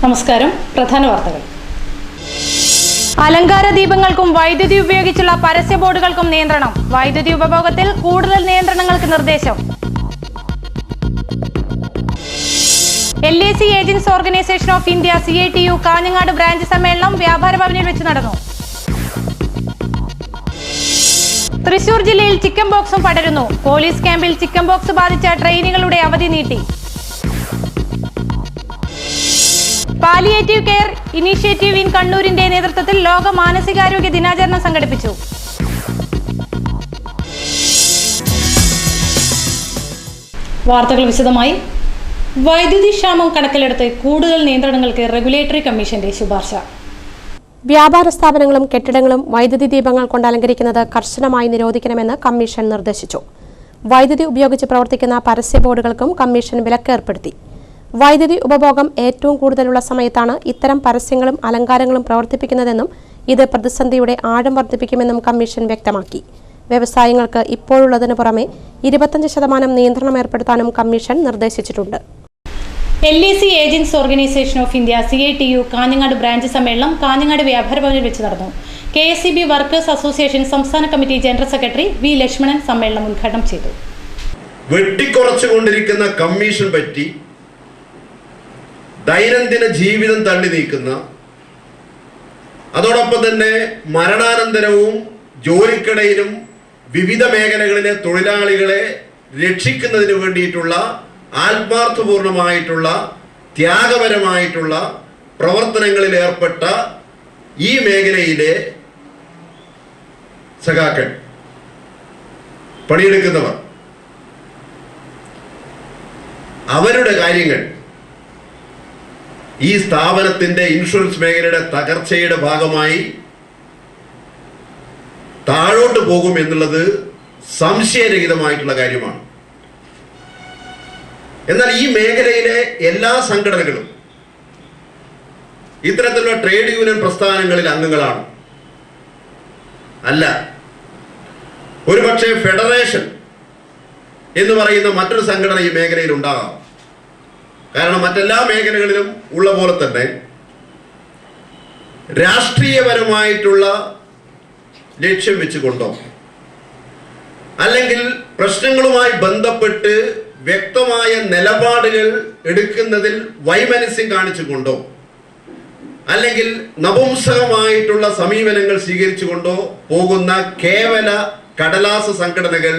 നമസ്കാരം. പ്രധാന വാർത്തകൾ. അലങ്കാര ദീപങ്ങൾക്കും വൈദ്യുതി ഉപയോഗിച്ചുള്ള പരസ്യ ബോർഡുകൾക്കും നിയന്ത്രണം. വൈദ്യുതി ഉപഭോഗത്തിൽ കൂടുതൽ നിയന്ത്രണങ്ങൾക്ക് നിർദ്ദേശം. LAC agents organisation of India CITU Kanhangad branch സമ്മേളനം വ്യാപാര ഭവനിൽ വെച്ച് നടന്നു. തൃശൂർ ജില്ലയിൽ ചിക്കൻ ബോക്സും പടരുന്നു. പോലീസ് ക്യാമ്പിൽ ചിക്കൻ ബോക്സ് ബാധിച്ച ട്രെയിനുകളുടെ അവധി നീട്ടി. പാലിയേറ്റീവ് കെയർ ഇനീഷ്യേറ്റീവ് ഇൻ കണ്ണൂരിന്റെ നേതൃത്വത്തിൽ ലോക മാനസികാരോഗ്യ ദിനാചരണം സംഘടിപ്പിച്ചു. വാർത്തകൾ വിശദമായി. വൈദ്യുതി ക്ഷാമം കണക്കിലെടുത്ത് കൂടുതൽ നിയന്ത്രണങ്ങൾക്ക് റെഗുലേറ്ററി കമ്മീഷന്റെ ശുപാർശ. വ്യാപാര സ്ഥാപനങ്ങളും കെട്ടിടങ്ങളും വൈദ്യുതി ദീപങ്ങൾ കൊണ്ട് അലങ്കരിക്കുന്നത് കർശനമായി നിരോധിക്കണമെന്ന് കമ്മീഷൻ നിർദ്ദേശിച്ചു. വൈദ്യുതി ഉപയോഗിച്ച് പ്രവർത്തിക്കുന്ന പരസ്യ ബോർഡുകൾക്കും കമ്മീഷൻ വിലക്ക് ഏർപ്പെടുത്തി. വൈദ്യുതി ഉപഭോഗം ഏറ്റവും കൂടുതലുള്ള സമയത്താണ് ഇത്തരം പരസ്യങ്ങളും അലങ്കാരങ്ങളും പ്രവർത്തിപ്പിക്കുന്നതെന്നും ഇത് പ്രതിസന്ധിയുടെ ആഴം വർദ്ധിപ്പിക്കുമെന്നും കമ്മീഷൻ വ്യക്തമാക്കി. വ്യവസായങ്ങൾക്ക് ഇപ്പോഴുള്ളതിനു പുറമെ 25% നിയന്ത്രണം ഏർപ്പെടുത്താനും കമ്മീഷൻ നിർദ്ദേശിച്ചിട്ടുണ്ട്. LAC agents organisation of India CITU Kanhangad branch സമ്മേളനം കാഞ്ഞങ്ങാട് വ്യാപാര ഭവനിൽ വെച്ച് നടന്നു. KSEB വർക്കേഴ്സ് അസോസിയേഷൻ സംസ്ഥാന committee general secretary V Lakshmanan സമ്മേളനം ഉദ്ഘാടനം ചെയ്തു. വെട്ടിക്കുറച്ചുകൊണ്ടിരിക്കുന്ന കമ്മീഷൻ പറ്റി ദൈനംദിന ജീവിതം തള്ളി നീക്കുന്ന, അതോടൊപ്പം തന്നെ മരണാനന്തരവും ജോലിക്കിടയിലും വിവിധ മേഖലകളിലെ തൊഴിലാളികളെ രക്ഷിക്കുന്നതിന് വേണ്ടിയിട്ടുള്ള ആത്മാർത്ഥപൂർണമായിട്ടുള്ള ത്യാഗപരമായിട്ടുള്ള പ്രവർത്തനങ്ങളിൽ ഏർപ്പെട്ട ഈ മേഖലയിലെ സഖാക്കൾ, പണിയെടുക്കുന്നവർ, അവരുടെ കാര്യങ്ങൾ ഈ സ്ഥാപനത്തിന്റെ ഇൻഷുറൻസ് മേഖലയുടെ തകർച്ചയുടെ ഭാഗമായി താഴോട്ട് പോകും എന്നുള്ളത് സംശയരഹിതമായിട്ടുള്ള കാര്യമാണ്. എന്നാൽ ഈ മേഖലയിലെ എല്ലാ സംഘടനകളും ഇത്തരത്തിലുള്ള ട്രേഡ് യൂണിയൻ പ്രസ്ഥാനങ്ങളിൽ അംഗങ്ങളാണ്. അല്ല, ഒരുപക്ഷെ ഫെഡറേഷൻ എന്ന് പറയുന്ന മറ്റൊരു സംഘടന ഈ മേഖലയിൽ ഉണ്ടാകാം. കാരണം മറ്റെല്ലാ മേഖലകളിലും ഉള്ള പോലെ തന്നെ രാഷ്ട്രീയപരമായിട്ടുള്ള ലക്ഷ്യം വെച്ചുകൊണ്ടോ അല്ലെങ്കിൽ പ്രശ്നങ്ങളുമായി ബന്ധപ്പെട്ട് വ്യക്തമായ നിലപാടുകൾ എടുക്കുന്നതിൽ വൈമനസ്യം കാണിച്ചുകൊണ്ടോ അല്ലെങ്കിൽ നപുംസകമായിട്ടുള്ള സമീപനങ്ങൾ സ്വീകരിച്ചുകൊണ്ടോ പോകുന്ന കേവല കടലാസ സംഘടനകൾ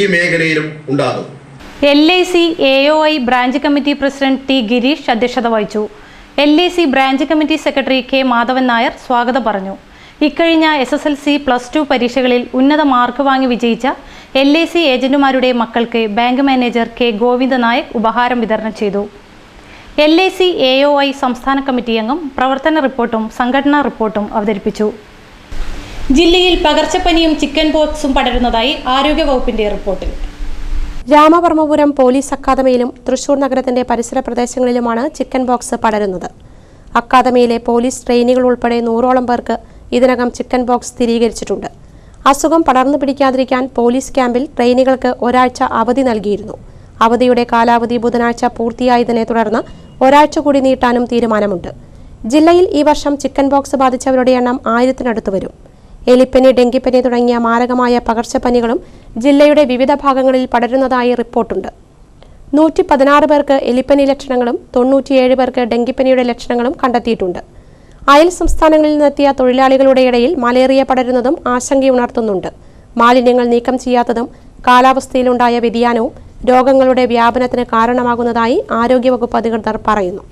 ഈ മേഖലയിലും ഉണ്ടാകും. LAC AOI branch committee president T Girish അധ്യക്ഷത വഹിച്ചു. LAC branch committee secretary K Madhavan Nair സ്വാഗതം പറഞ്ഞു. ഇക്കഴിഞ്ഞ SSLC +2 പരീക്ഷകളിൽ ഉന്നത മാർക്ക് വാങ്ങി വിജയിച്ച LAC ഏജന്റുമാരുടെ മക്കൾക്ക് bank manager K Govinda Nayak ഉപഹാരം വിതരണം ചെയ്തു. LAC AOI സംസ്ഥാന കമ്മിറ്റി അംഗം പ്രവർത്തന റിപ്പോർട്ടും സംഘടനാ റിപ്പോർട്ടും അവതരിപ്പിച്ചു. ജില്ലയിൽ പകർച്ചപ്പനിയും ചിക്കൻ പോക്സും പടരുന്നതായി ആരോഗ്യവകുപ്പിന്റെ റിപ്പോർട്ടിൽ. രാമവർമ്മപുരം പോലീസ് അക്കാദമിയിലും തൃശൂർ നഗരത്തിന്റെ പരിസര പ്രദേശങ്ങളിലുമാണ് ചിക്കൻ ബോക്സ് പടരുന്നത്. അക്കാദമിയിലെ പോലീസ് ട്രെയിനികൾ ഉൾപ്പെടെ 100ഓളം പേർക്ക് ഇതിനകം ചിക്കൻ ബോക്സ് സ്ഥിരീകരിച്ചിട്ടുണ്ട്. അസുഖം പടർന്നു പിടിക്കാതിരിക്കാൻ പോലീസ് ക്യാമ്പിൽ ട്രെയിനികൾക്ക് ഒരാഴ്ച അവധി നൽകിയിരുന്നു. അവധിയുടെ കാലാവധി ബുധനാഴ്ച പൂർത്തിയായതിനെ തുടർന്ന് ഒരാഴ്ച കൂടി നീട്ടാനും തീരുമാനമുണ്ട്. ജില്ലയിൽ ഈ വർഷം ചിക്കൻ ബോക്സ് ബാധിച്ചവരുടെ എണ്ണം 1000-നടുത്ത് വരും. എലിപ്പനി, ഡെങ്കിപ്പനി തുടങ്ങിയ മാരകമായ പകർച്ചപ്പനികളും ജില്ലയുടെ വിവിധ ഭാഗങ്ങളിൽ പടരുന്നതായി റിപ്പോർട്ടുണ്ട്. 116 പേർക്ക് എലിപ്പനി ലക്ഷണങ്ങളും 97 പേർക്ക് ഡെങ്കിപ്പനിയുടെ ലക്ഷണങ്ങളും കണ്ടെത്തിയിട്ടുണ്ട്. അയൽ സംസ്ഥാനങ്ങളിൽ നിന്നെത്തിയ തൊഴിലാളികളുടെ ഇടയിൽ മലേറിയ പടരുന്നതും ആശങ്കയുണർത്തുന്നുണ്ട്. മാലിന്യങ്ങൾ നീക്കം ചെയ്യാത്തതും കാലാവസ്ഥയിലുണ്ടായ വ്യതിയാനവും രോഗങ്ങളുടെ വ്യാപനത്തിന് കാരണമാകുന്നതായി ആരോഗ്യവകുപ്പ് അധികൃതർ പറയുന്നു.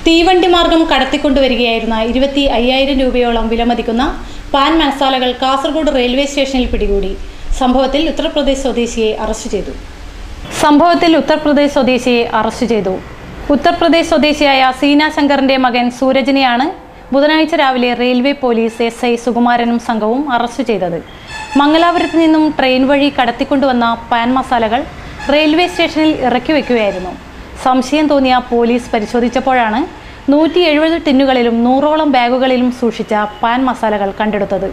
തീവണ്ടി മാർഗം കടത്തിക്കൊണ്ടുവരികയായിരുന്ന 25,000 രൂപയോളം വിലമതിക്കുന്ന പാൻ മസാലകൾ കാസർഗോഡ് റെയിൽവേ സ്റ്റേഷനിൽ പിടികൂടി. സംഭവത്തിൽ ഉത്തർപ്രദേശ് സ്വദേശിയെ അറസ്റ്റ് ചെയ്തു. ഉത്തർപ്രദേശ് സ്വദേശിയായ സീന ശങ്കറിന്റെ മകൻ സൂരജിനെയാണ് ബുധനാഴ്ച രാവിലെ റെയിൽവേ പോലീസ് SI സുകുമാരനും സംഘവും അറസ്റ്റ് ചെയ്തത്. മംഗലാപുരത്ത് നിന്നും ട്രെയിൻ വഴി കടത്തിക്കൊണ്ടുവന്ന പാൻ മസാലകൾ റെയിൽവേ സ്റ്റേഷനിൽ ഇറക്കി വയ്ക്കുകയായിരുന്നു. സംശയം തോന്നിയ പോലീസ് പരിശോധിച്ചപ്പോഴാണ് 170 ടിന്നുകളിലും 100ഓളം ബാഗുകളിലും സൂക്ഷിച്ച പാൻ മസാലകൾ കണ്ടെടുത്തത്.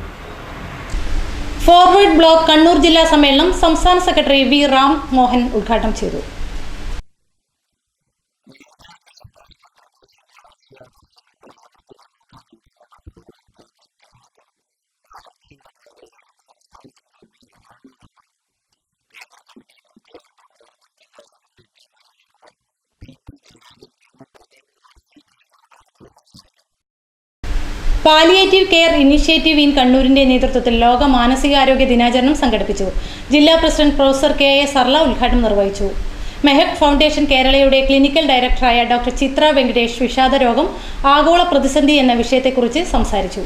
ഫോർവേഡ് ബ്ലോക്ക് കണ്ണൂർ ജില്ലാ സമ്മേളനം സംസ്ഥാന സെക്രട്ടറി V റാം മോഹൻ ഉദ്ഘാടനം ചെയ്തു. പാലിയേറ്റീവ് കെയർ ഇനീഷ്യേറ്റീവ് ഇൻ കണ്ണൂരിന്റെ നേതൃത്വത്തിൽ ലോക മാനസികാരോഗ്യ ദിനാചരണം സംഘടിപ്പിച്ചു. ജില്ലാ പ്രസിഡന്റ് പ്രൊഫസർ KA സർല ഉദ്ഘാടനം നിർവഹിച്ചു. മെഹക് ഫൗണ്ടേഷൻ കേരളയുടെ ക്ലിനിക്കൽ ഡയറക്ടറായ ഡോക്ടർ ചിത്ര വെങ്കടേഷ് വിഷാദരോഗം ആഗോള പ്രതിസന്ധി എന്ന വിഷയത്തെക്കുറിച്ച് സംസാരിച്ചു.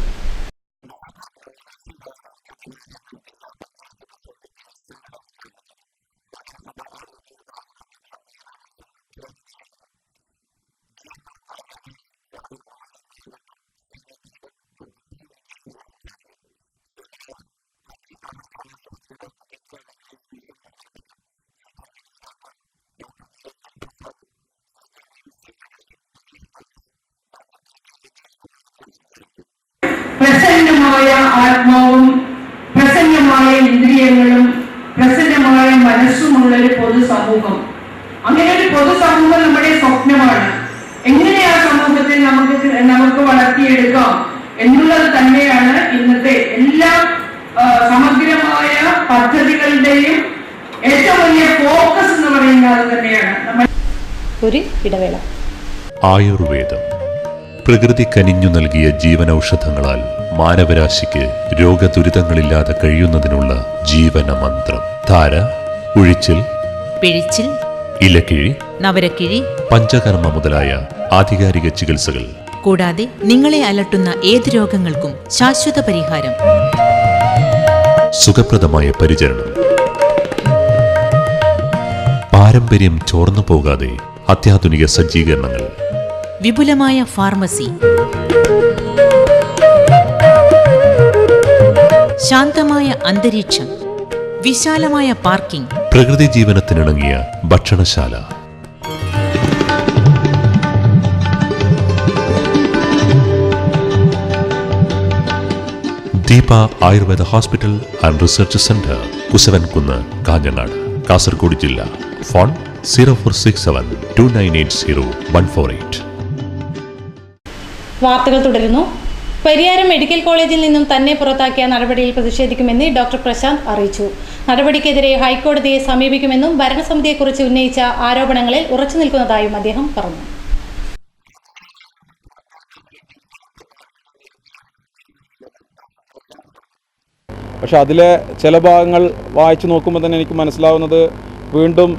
പ്രസന്നമായ ആത്മാവും പ്രസന്നമായ ഇന്ദ്രിയങ്ങളും പ്രസന്നമായ മനസ്സുമുള്ള ഒരു പൊതുസമൂഹം. അങ്ങനെ ഒരു പൊതുസമൂഹം നമ്മുടെ സ്വപ്നമാണ്. എങ്ങനെ ആ സമൂഹത്തെ നമുക്ക് വളർത്തിയെടുക്കാം എന്നുള്ളത് തന്നെയാണ് ഇന്നത്തെ എല്ലാ സമഗ്രമായ പദ്ധതികളുടെയും ഏറ്റവും വലിയ ഫോക്കസ് എന്ന് പറയുന്നത് തന്നെയാണ്. ഒരു ഇടവേള. ആയുർവേദം പ്രകൃതി കനിഞ്ഞു നൽകിയ ജീവനൌഷധങ്ങളാൽ മാനവരാശിക്ക് രോഗദുരിതങ്ങളില്ലാതെ കഴിയുന്നതിനുള്ള ജീവന മന്ത്രം. ധാര, ഉഴിച്ചിൽ, പിഴിച്ചിൽ, ഇലക്കിഴി, നവരക്കിഴി, പഞ്ചകർമ്മ മുതലായ ആധികാരിക ചികിത്സകൾ. കൂടാതെ നിങ്ങളെ അലട്ടുന്ന ഏത് രോഗങ്ങൾക്കും ശാശ്വത പരിഹാരം. സുഖപ്രദമായ പരിചരണം. പാരമ്പര്യം ചോർന്നു പോകാതെ അത്യാധുനിക സജ്ജീകരണങ്ങൾ. വിപുലമായ ഫാർമസി. ശാന്തമായ അന്തരീക്ഷം. വിശാലമായ പാർക്കിംഗ്. പ്രകൃതി ജീവനത്തിനിണങ്ങിയ ഭക്ഷണശാല. Deepa Ayurveda hospital and research centre, Kusavankunnu, Kanhangad, Kasaragod ജില്ല. ഫോൺ 04672980-148. വാർത്തകൾ തുടരുന്നു. പരിയാരം മെഡിക്കൽ കോളേജിൽ നിന്നും തന്നെ പുറത്താക്കിയ നടപടിയിൽ പ്രതിഷേധിക്കുമെന്ന് ഡോക്ടർ പ്രശാന്ത് അറിയിച്ചു. നടപടിക്കെതിരെ ഹൈക്കോടതിയെ സമീപിക്കുമെന്നും ഭരണസമിതിയെക്കുറിച്ച് ഉന്നയിച്ച ആരോപണങ്ങളിൽ ഉറച്ചു നിൽക്കുന്നതായും അദ്ദേഹം പറഞ്ഞു. പക്ഷെ അതിലെ ചില ഭാഗങ്ങൾ വായിച്ചു നോക്കുമ്പോൾ തന്നെ എനിക്ക് മനസ്സിലാവുന്നത് വീണ്ടും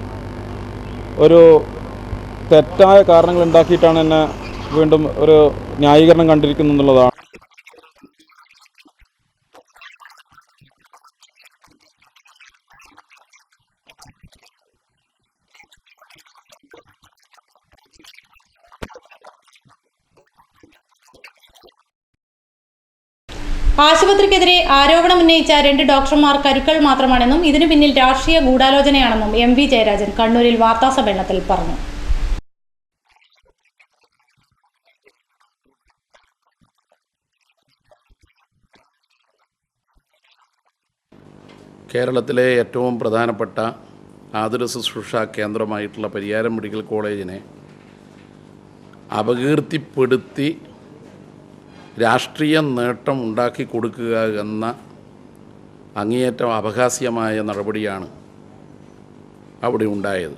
ഒരു തെറ്റായ കാരണങ്ങൾ ഉണ്ടാക്കിയിട്ടാണ് എന്നെ വീണ്ടും ഒരു ന്യായീകരണം കണ്ടിരിക്കുന്നു എന്നുള്ളതാണ്. ആശുപത്രിക്കെതിരെ ആരോപണമുന്നയിച്ച 2 ഡോക്ടർമാർ കരുക്കൾ മാത്രമാണെന്നും ഇതിനു പിന്നിൽ രാഷ്ട്രീയ ഗൂഢാലോചനയാണെന്നും MV ജയരാജൻ കണ്ണൂരിൽ വാർത്താസമ്മേളനത്തിൽ പറഞ്ഞു. കേരളത്തിലെ ഏറ്റവും പ്രധാനപ്പെട്ട ആതുര ശുശ്രൂഷ കേന്ദ്രമായിട്ടുള്ള പരിയാരം മെഡിക്കൽ കോളേജിനെ അപകീർത്തിപ്പെടുത്തി രാഷ്ട്രീയ നേട്ടം ഉണ്ടാക്കി കൊടുക്കുക എന്ന അങ്ങേയറ്റം അപഹാസ്യമായ നടപടിയാണ് അവിടെ ഉണ്ടായത്.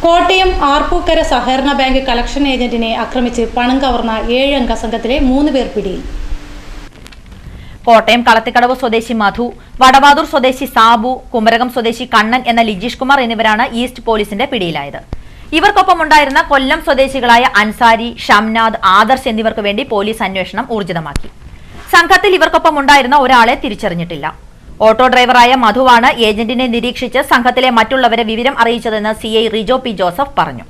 കോട്ടയം ആർപ്പൂക്കര സഹകരണ ബാങ്ക് കളക്ഷൻ ഏജന്റിനെ ആക്രമിച്ച് പണം കവർന്ന 7 അംഗ സംഘത്തിലെ 3 പേർ പിടിയിൽ. കോട്ടയം കളത്തിക്കടവ് സ്വദേശി മധു, വടവാതൂർ സ്വദേശി സാബു, കുമരകം സ്വദേശി കണ്ണൻ എന്ന ലിജീഷ് കുമാർ എന്നിവരാണ് ഈസ്റ്റ് പോലീസിന്റെ പിടിയിലായത്. ഇവർക്കൊപ്പമുണ്ടായിരുന്ന കൊല്ലം സ്വദേശികളായ അൻസാരി, ഷംനാദ്, ആദർശ് എന്നിവർക്ക് വേണ്ടി പോലീസ് അന്വേഷണം ഊർജിതമാക്കി. സംഘത്തിൽ ഇവർക്കൊപ്പമുണ്ടായിരുന്ന ഒരാളെ തിരിച്ചറിഞ്ഞിട്ടില്ല. ഓട്ടോ ഡ്രൈവറായ മധുവാണ് ഏജന്റിനെ നിരീക്ഷിച്ച് സംഘത്തിലെ മറ്റുള്ളവരെ വിവരം അറിയിച്ചതെന്ന് CI റിജോ പി ജോസഫ് പറഞ്ഞു.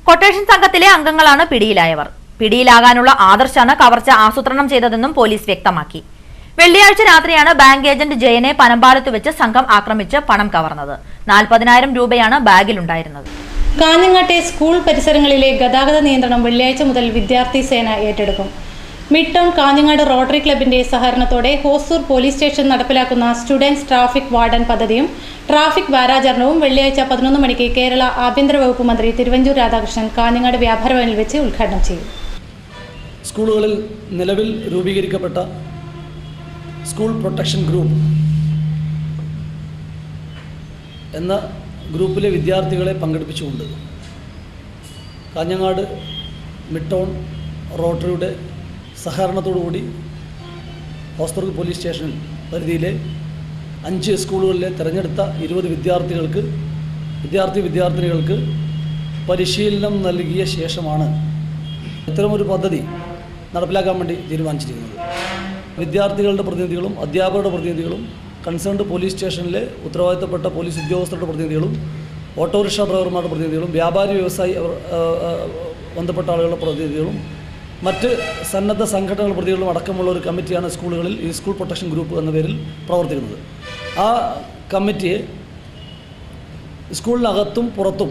കൊട്ടേഷൻ സംഘത്തിലെ അംഗങ്ങളാണ് പിടിയിലായവർ. പിടിയിലാകാനുള്ള ആദർശാണ് കവർച്ച ആസൂത്രണം ചെയ്തതെന്നും പോലീസ് വ്യക്തമാക്കി. വെള്ളിയാഴ്ച രാത്രിയാണ് ബാങ്ക് ഏജന്റ് ജയനെ പനമ്പാലത്ത് വെച്ച് സംഘം ആക്രമിച്ച് പണം കവർന്നത്. 40,000 രൂപയാണ് ബാഗിലുണ്ടായിരുന്നത്. കാഞ്ഞങ്ങാട്ടെ സ്കൂൾ പരിസരങ്ങളിലെ ഗതാഗത നിയന്ത്രണം വെള്ളിയാഴ്ച മുതൽ വിദ്യാർത്ഥി സേന ഏറ്റെടുക്കും. മിഡ് ടൗൺ കാഞ്ഞങ്ങാട് റോട്ടറി ക്ലബിന്റെ സഹകരണത്തോടെ ഹോസൂർ പോലീസ് സ്റ്റേഷൻ നടപ്പിലാക്കുന്ന സ്റ്റുഡൻസ് ട്രാഫിക് വാർഡൻ പദ്ധതിയും ട്രാഫിക് വാരാചരണവും വെള്ളിയാഴ്ച 11 മണിക്ക് കേരള ആഭ്യന്തര വകുപ്പ് മന്ത്രി തിരുവഞ്ചൂർ രാധാകൃഷ്ണൻ കാഞ്ഞങ്ങാട് വ്യാപാര ഭവനിൽ വെച്ച് ഉദ്ഘാടനം ചെയ്യും. സ്കൂളുകളിൽ നിലവിൽ രൂപീകരിക്കപ്പെട്ട സ്കൂൾ പ്രൊട്ടക്ഷൻ ഗ്രൂപ്പ് എന്ന ഗ്രൂപ്പിലെ വിദ്യാർത്ഥികളെ പങ്കെടുപ്പിച്ചുകൊണ്ട് കാഞ്ഞങ്ങാട് മിഡ് ടൗൺ റോട്ടറിയുടെ സഹകരണത്തോടുകൂടി ഹോസ്തൂർ പോലീസ് സ്റ്റേഷൻ പരിധിയിലെ 5 സ്കൂളുകളിലെ തിരഞ്ഞെടുത്ത 20 വിദ്യാർത്ഥിനികൾക്ക് പരിശീലനം നൽകിയ ശേഷമാണ് ഇത്തരമൊരു പദ്ധതി നടപ്പിലാക്കാൻ വേണ്ടി തീരുമാനിച്ചിരിക്കുന്നത്. വിദ്യാർത്ഥികളുടെ പ്രതിനിധികളും അധ്യാപകരുടെ പ്രതിനിധികളും കൺസേൺഡ് പോലീസ് സ്റ്റേഷനിലെ ഉത്തരവാദിത്തപ്പെട്ട പോലീസ് ഉദ്യോഗസ്ഥരുടെ പ്രതിനിധികളും ഓട്ടോറിക്ഷ ഡ്രൈവർമാരുടെ പ്രതിനിധികളും വ്യാപാരി വ്യവസായി ബന്ധപ്പെട്ട ആളുകളുടെ പ്രതിനിധികളും മറ്റ് സന്നദ്ധ സംഘടനകളുടെ പ്രതിനിധികളും അടക്കമുള്ള ഒരു കമ്മിറ്റിയാണ് സ്കൂളുകളിൽ ഈ സ്കൂൾ പ്രൊട്ടക്ഷൻ ഗ്രൂപ്പ് എന്ന പേരിൽ പ്രവർത്തിക്കുന്നത്. ആ കമ്മിറ്റിയെ സ്കൂളിനകത്തും പുറത്തും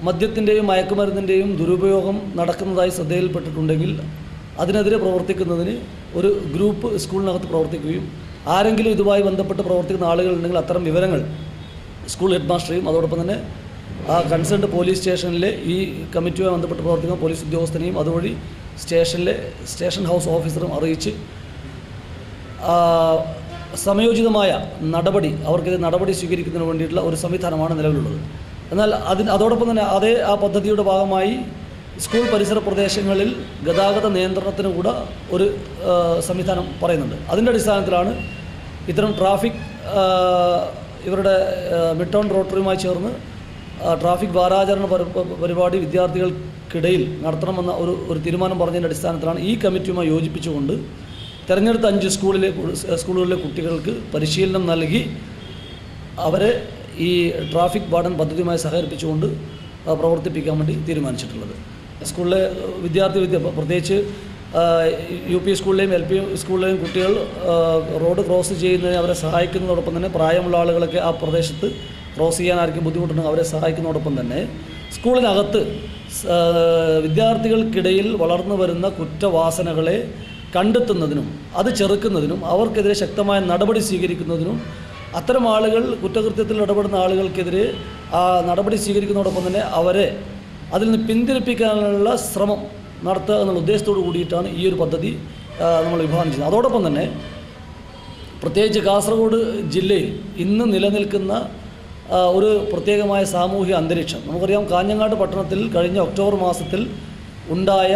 മദ്യത്തിൻ്റെയും മയക്കുമരുന്നിൻ്റെയും ദുരുപയോഗം നടക്കുന്നതായി ശ്രദ്ധയിൽപ്പെട്ടിട്ടുണ്ടെങ്കിൽ അതിനെതിരെ പ്രവർത്തിക്കുന്നതിന് ഒരു ഗ്രൂപ്പ് സ്കൂളിനകത്ത് പ്രവർത്തിക്കുകയും ആരെങ്കിലും ഇതുമായി ബന്ധപ്പെട്ട് പ്രവർത്തിക്കുന്ന ആളുകളുണ്ടെങ്കിൽ അത്തരം വിവരങ്ങൾ സ്കൂൾ ഹെഡ് മാസ്റ്ററെയും അതോടൊപ്പം തന്നെ ആ കൺസേൺഡ് പോലീസ് സ്റ്റേഷനിലെ ഈ കമ്മിറ്റിയുമായി ബന്ധപ്പെട്ട് പ്രവർത്തിക്കുന്ന പോലീസ് ഉദ്യോഗസ്ഥനെയും അതുവഴി സ്റ്റേഷൻ ഹൗസ് ഓഫീസറും അറിയിച്ച് സമയോചിതമായ അവർക്കെതിരെ നടപടി സ്വീകരിക്കുന്നതിന് വേണ്ടിയിട്ടുള്ള ഒരു സംവിധാനമാണ് നിലവിലുള്ളത്. എന്നാൽ അതോടൊപ്പം തന്നെ ആ പദ്ധതിയുടെ ഭാഗമായി സ്കൂൾ പരിസര പ്രദേശങ്ങളിൽ ഗതാഗത നിയന്ത്രണത്തിന് കൂടെ ഒരു സംവിധാനം പറയുന്നുണ്ട്. അതിൻ്റെ അടിസ്ഥാനത്തിലാണ് ഇത്തരം ട്രാഫിക് ഇവരുടെ മിഡ് ടൗൺ റോട്ടറിയുമായി ചേർന്ന് ട്രാഫിക് വാരാചരണ പരിപാടി വിദ്യാർത്ഥികൾക്കിടയിൽ നടത്തണമെന്ന ഒരു തീരുമാനം പറഞ്ഞതിൻ്റെ അടിസ്ഥാനത്തിലാണ് ഈ കമ്മിറ്റിയുമായി യോജിപ്പിച്ചുകൊണ്ട് തിരഞ്ഞെടുത്ത 5 സ്കൂളുകളിലെ കുട്ടികൾക്ക് പരിശീലനം നൽകി അവരെ ഈ ട്രാഫിക് വാർഡൻ പദ്ധതിയുമായി സഹകരിപ്പിച്ചുകൊണ്ട് പ്രവർത്തിപ്പിക്കാൻ വേണ്ടി തീരുമാനിച്ചിട്ടുള്ളത്. സ്കൂളിലെ പ്രത്യേകിച്ച് UP സ്കൂളിലെയും LP സ്കൂളിലെയും കുട്ടികൾ റോഡ് ക്രോസ് ചെയ്യുന്നതിന് അവരെ സഹായിക്കുന്നതോടൊപ്പം തന്നെ പ്രായമുള്ള ആളുകളൊക്കെ ആ പ്രദേശത്ത് ക്രോസ് ചെയ്യാനായിരിക്കും ബുദ്ധിമുട്ടുണ്ടെങ്കിൽ അവരെ സഹായിക്കുന്നതോടൊപ്പം തന്നെ സ്കൂളിനകത്ത് വിദ്യാർത്ഥികൾക്കിടയിൽ വളർന്നു വരുന്ന കുറ്റവാസനകളെ കണ്ടെത്തുന്നതിനും അത് ചെറുക്കുന്നതിനും അവർക്കെതിരെ ശക്തമായ നടപടി സ്വീകരിക്കുന്നതിനും അത്തരം ആളുകൾ കുറ്റകൃത്യത്തിൽ ഇടപെടുന്ന ആളുകൾക്കെതിരെ ആ നടപടി സ്വീകരിക്കുന്നതോടൊപ്പം തന്നെ അവരെ അതിൽ നിന്ന് പിന്തിരിപ്പിക്കാനുള്ള ശ്രമം നടത്തുക എന്നുള്ള ഉദ്ദേശത്തോടു കൂടിയിട്ടാണ് ഈ ഒരു പദ്ധതി നമ്മൾ വിഭാവനം ചെയ്യുന്നത്. അതോടൊപ്പം തന്നെ പ്രത്യേകിച്ച് കാസർഗോഡ് ജില്ലയിൽ ഇന്ന് നിലനിൽക്കുന്ന ഒരു പ്രത്യേകമായ സാമൂഹിക അന്തരീക്ഷം നമുക്കറിയാം. കാഞ്ഞങ്ങാട് പട്ടണത്തിൽ കഴിഞ്ഞ ഒക്ടോബർ മാസത്തിൽ ഉണ്ടായ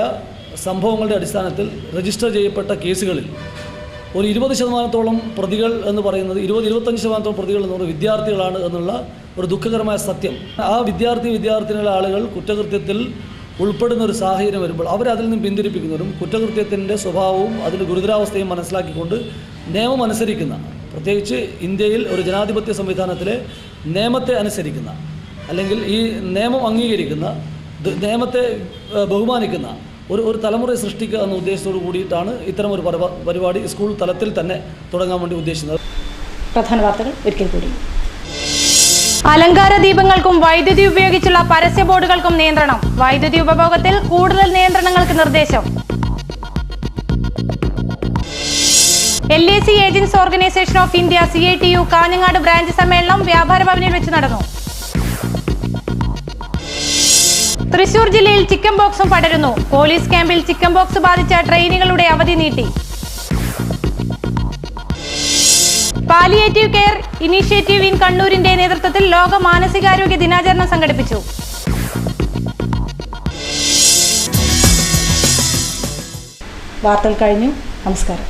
സംഭവങ്ങളുടെ അടിസ്ഥാനത്തിൽ രജിസ്റ്റർ ചെയ്യപ്പെട്ട കേസുകളിൽ ഒരു 20% പ്രതികൾ എന്ന് പറയുന്നത് 20-25% പ്രതികൾ എന്ന് പറയുന്നത് വിദ്യാർത്ഥികളാണ് എന്നുള്ള ഒരു ദുഃഖകരമായ സത്യം. ആ വിദ്യാർത്ഥിനികളെ ആളുകൾ കുറ്റകൃത്യത്തിൽ ഉൾപ്പെടുന്ന ഒരു സാഹചര്യം വരുമ്പോൾ അവരതിൽ നിന്ന് പിന്തിരിപ്പിക്കുന്നവരും കുറ്റകൃത്യത്തിൻ്റെ സ്വഭാവവും അതിൻ്റെ ഗുരുതരാവസ്ഥയും മനസ്സിലാക്കിക്കൊണ്ട് നിയമം അനുസരിക്കുന്ന, പ്രത്യേകിച്ച് ഇന്ത്യയിൽ ഒരു ജനാധിപത്യ സംവിധാനത്തിലെ നിയമത്തെ അനുസരിക്കുന്ന അല്ലെങ്കിൽ ഈ നിയമം അംഗീകരിക്കുന്ന, നിയമത്തെ ബഹുമാനിക്കുന്ന ഒരു തലമുറയെ സൃഷ്ടിക്കുക എന്ന ഉദ്ദേശത്തോടു കൂടിയിട്ടാണ് ഇത്തരം ഒരു പരിപാടി സ്കൂൾ തലത്തിൽ തന്നെ തുടങ്ങാൻ വേണ്ടി ഉദ്ദേശിക്കുന്നത്. പ്രധാന വാർത്തകൾ ഒരിക്കൽ കൂടി. അലങ്കാര ദീപങ്ങൾക്കും വൈദ്യുതി ഉപയോഗിച്ചുള്ള പരസ്യ ബോർഡുകൾക്കും നിയന്ത്രണം. വൈദ്യുതി ഉപഭോഗത്തിൽ കൂടുതൽ നിയന്ത്രണങ്ങൾക്ക് നിർദ്ദേശം. LAC agents organisation of India CITU Kanhangad branch സമ്മേളനം വ്യാപാര ഭവനിൽ വെച്ച് നടന്നു. തൃശൂർ ജില്ലയിൽ ചിക്കൻ ബോക്സും പടരുന്നു. പോലീസ് ക്യാമ്പിൽ ചിക്കൻ ബോക്സ് ബാധിച്ച ട്രെയിനുകളുടെ അവധി നീട്ടി. പാലിയേറ്റീവ് കെയർ ഇനീഷ്യേറ്റീവ് ഇൻ കണ്ണൂരിന്റെ നേതൃത്വത്തിൽ ലോക മാനസികാരോഗ്യ ദിനാചരണം സംഘടിപ്പിച്ചു. വാർത്തകൾ കഴിഞ്ഞു. നമസ്കാരം.